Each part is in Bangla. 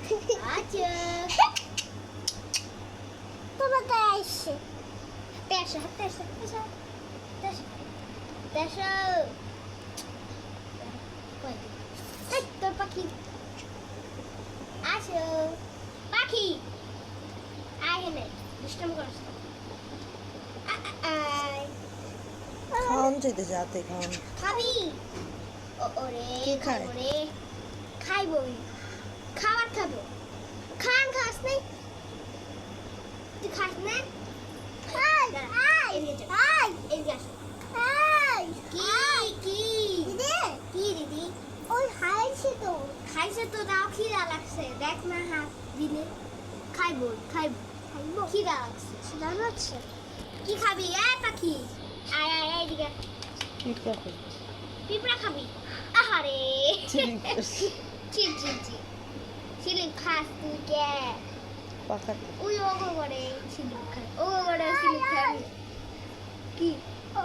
আচ্ছা তোমার গায়ে আসছে। তেসা তেসা তেসা তেসা তেসা কই এই তোর পাখি আসো পাখি আয় এনে দুষ্টম করছ আয় খাওয়ান চাইতে যাতে খাওয়ান খাবি ওরে কি খায়? ওরে খাইবই খাবার খাবো খাস নাই তুই খাস না খাই খাই এদিকে যা খাই এদিকে আসো খাই কি দিদি কি দিদি ওই হাইছে তো। খাইছে তো তাও খিদা লাগছে দেখ না হাত দিলে খাইবো খাইবো খিদা লাগছে সেটা হচ্ছে কি খাবি পাখি আয় আয় আয় এদিকে কি খাবে পিঁপড়া খাবি আহারে চিলি চিলি খাস তুই কে পাখা ওই ওগো করে চিলি খাই ওগো করে চিলি খাবি কি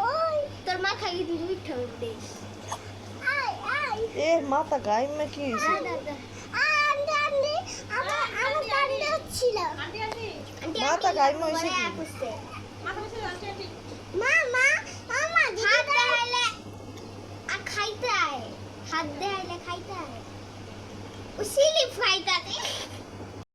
ওই তোর মা খাই তুই মিঠা দেশ আই আই এ মাথা গায়ে মে কি হয়েছে দাদা আন্ডি আন্ডি আমার কান্ড হচ্ছিল। মাথা গায়ে মে হয়েছে কি করছে মা মা মামা হাত দেখাইলে আর খাইতে আয় হাত দেখাইলে খাইতে আয় ও সিলি খাইতে